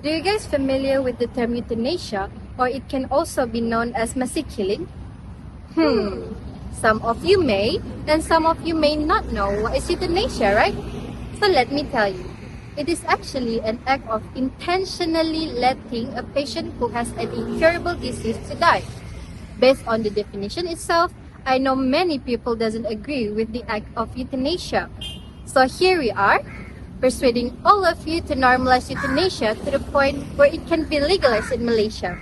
Do you guys familiar with the term euthanasia, or it can also be known as mass killing? Some of you may, and some of you may not know what is euthanasia, right? So let me tell you. It is actually an act of intentionally letting a patient who has an incurable disease to die. Based on the definition itself, I know many people doesn't agree with the act of euthanasia. So here we are, persuading all of you to normalize euthanasia to the point where it can be legalized in Malaysia.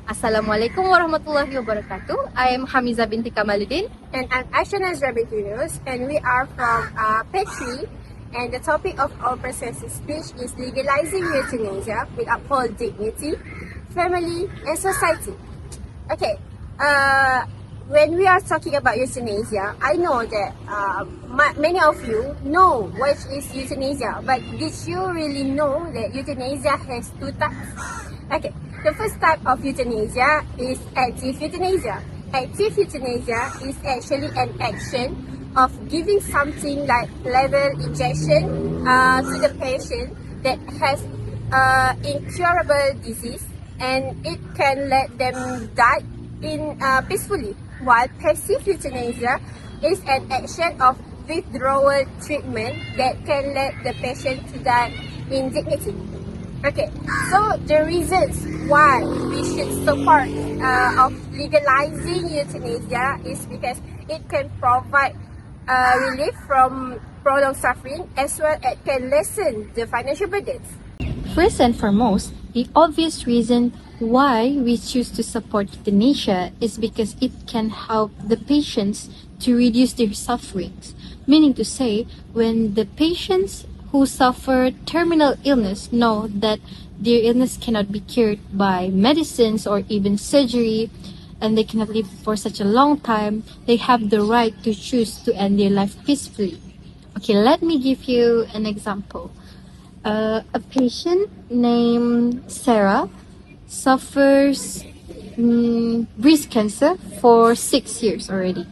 Assalamualaikum warahmatullahi wabarakatuh. I am HAMIZAH binti KAMALUDDIN. And I'm Aisya binti Yunus, and we are from PERSUASIVE. And the topic of our persuasive speech is legalizing euthanasia with uphold dignity, family, and society. Okay, when we are talking about euthanasia, I know that many of you know what is euthanasia, but did you really know that euthanasia has two types? Okay, the first type of euthanasia is active euthanasia. Active euthanasia is actually an action of giving something like lethal injection to the patient that has incurable disease, and it can let them die peacefully. While passive euthanasia is an action of withdrawal treatment that can let the patient to die in dignity. Okay, so the reasons why we should support of legalizing euthanasia is because it can provide relief from prolonged suffering, as well as can lessen the financial burdens. First and foremost, the obvious reason why we choose to support euthanasia is because it can help the patients to reduce their sufferings. Meaning to say, when the patients who suffer terminal illness know that their illness cannot be cured by medicines or even surgery, and they cannot live for such a long time, they have the right to choose to end their life peacefully. Okay, let me give you an example. A patient named Sarah suffers breast cancer for 6 years already.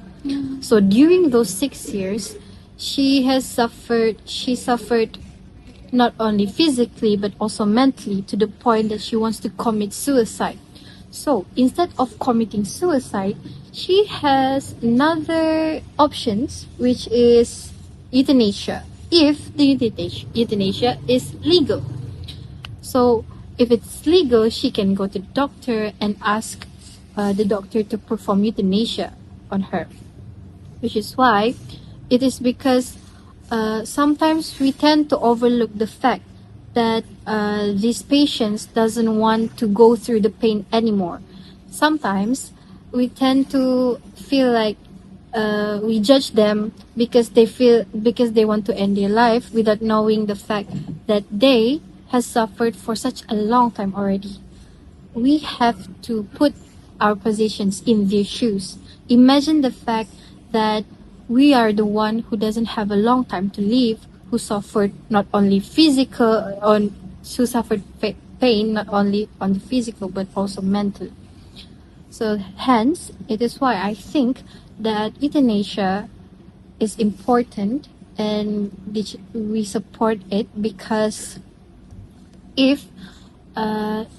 So during those 6 years, she suffered not only physically but also mentally, to the point that she wants to commit suicide. So instead of committing suicide, she has another options, which is euthanasia, if the euthanasia is legal. So if it's legal, she can go to the doctor and ask the doctor to perform euthanasia on her. Which is why it is because sometimes we tend to overlook the fact that these patients doesn't want to go through the pain anymore. Sometimes we tend to feel like we judge them because they want to end their life, without knowing the fact that they has suffered for such a long time already. We have to put our positions in their shoes. Imagine the fact that we are the one who doesn't have a long time to live, who suffered not only who suffered pain not only on the physical but also mental. So hence, it is why I think that euthanasia is important, and we support it, because if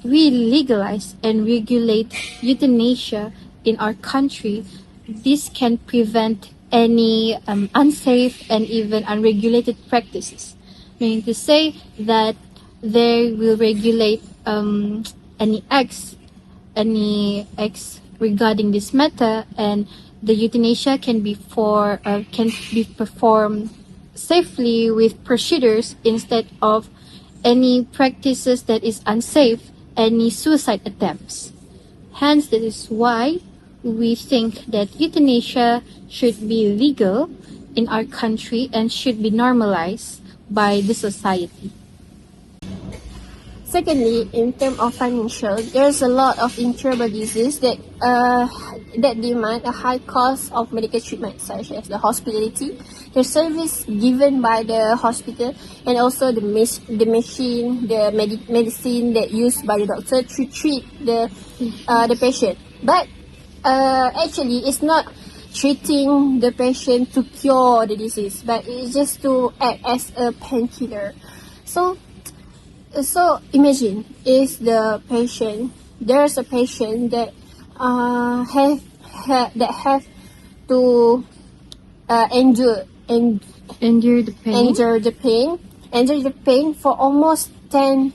we legalize and regulate euthanasia in our country, this can prevent any unsafe and even unregulated practices. Meaning to say that they will regulate any acts regarding this matter, and the euthanasia can be performed safely with procedures, instead of any practices that is unsafe, any suicide attempts. Hence, this is why we think that euthanasia should be legal in our country and should be normalized by the society. Secondly, in terms of financial, there's a lot of incurable disease that demand a high cost of medical treatment, such as the hospitality, the service given by the hospital, and also the machine, the medicine that used by the doctor to treat the patient. But actually, it's not treating the patient to cure the disease, but it's just to act as a painkiller. So So imagine is the patient. There's a patient that have to endure Endure the pain. endure the pain for almost 10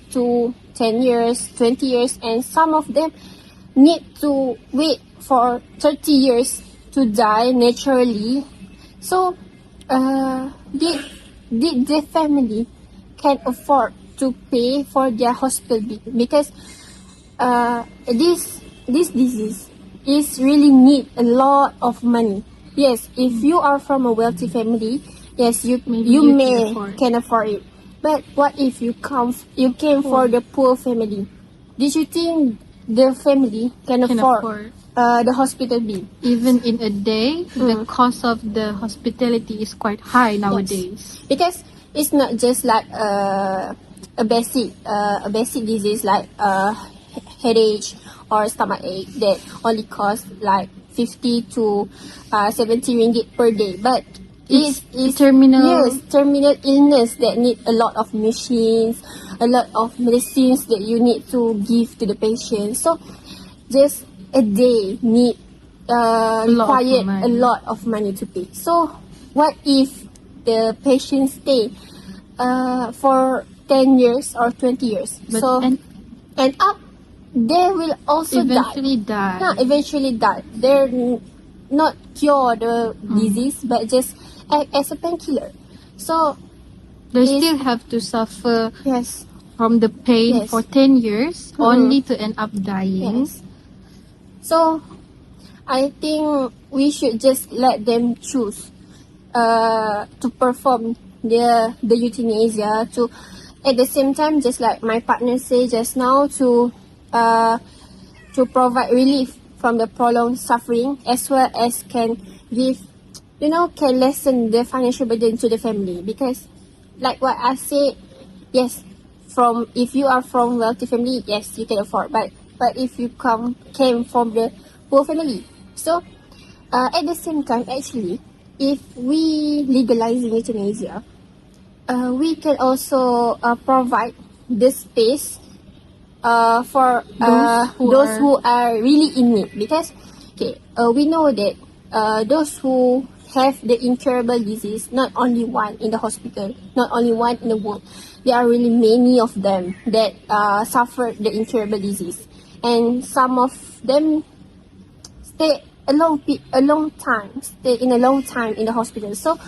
years, 20 years, and some of them need to wait for 30 years to die naturally. So, did the family can afford to pay for their hospital bill? Because this disease is really need a lot of money. Yes, if you are from a wealthy family, yes, Maybe you you can may afford. can afford it. But what if you came for the poor family? Did you think the family can afford the hospital bill? Even in a day, the cost of the hospitality is quite high nowadays. Because it's not just like a basic disease like headache or stomach ache that only cost like 50 to 70 ringgit per day, but It's it's terminal. terminal illness that need a lot of machines, a lot of medicines that you need to give to the patient. So just a day need lot of required a money. lot of money to pay. So what if the patient stay for 10 years or 20 years? But So and up they will also eventually die. eventually die. They're not cure the disease, but just act as a painkiller. So They still have to suffer yes, from the pain Yes. for 10 years only to end up dying. yes. So I think we should just let them choose to perform the euthanasia, to at the same time, just like my partner say just now, to provide relief from the prolonged suffering, as well as can give, can lessen the financial burden to the family. Because like what I said, yes, from if you are from wealthy family, yes, you can afford, but if you came from the poor family, so at the same time, actually, if we legalizing euthanasia, we can also provide the space for those who are really in need. Because we know that those who have the incurable disease, not only one in the hospital, not only one in the world, there are really many of them that suffer the incurable disease, and some of them stay a long time in the hospital. So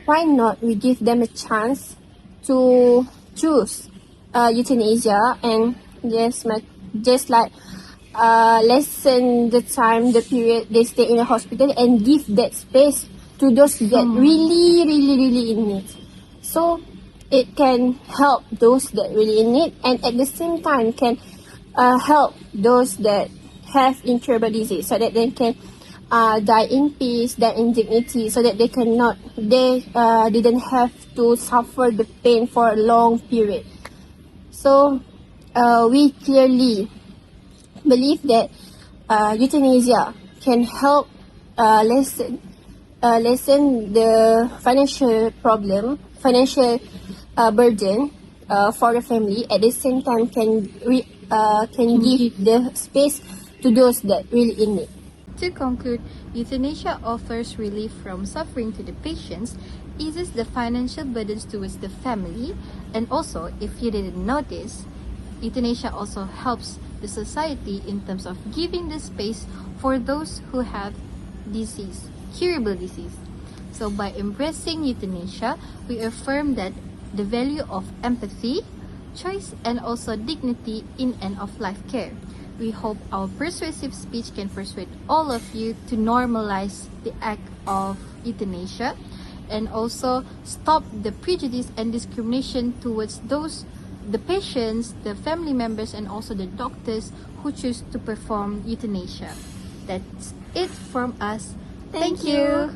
why not we give them a chance to choose euthanasia, and just like lessen the period they stay in the hospital, and give that space to those that really in need. So it can help those that really in need, and at the same time can help those that have incurable disease, so that they can die in peace, die in dignity, so that they didn't have to suffer the pain for a long period. So we clearly believe that euthanasia can help lessen the financial burden for the family. At the same time, can give the space to those that really in need. To conclude, euthanasia offers relief from suffering to the patients, eases the financial burdens towards the family, and also, if you didn't notice, euthanasia also helps the society in terms of giving the space for those who have curable disease. So by embracing euthanasia, we affirm that the value of empathy, choice, and also dignity in end-of-life care. We hope our persuasive speech can persuade all of you to normalize the act of euthanasia, and also stop the prejudice and discrimination towards the patients, the family members, and also the doctors who choose to perform euthanasia. That's it from us. Thank you.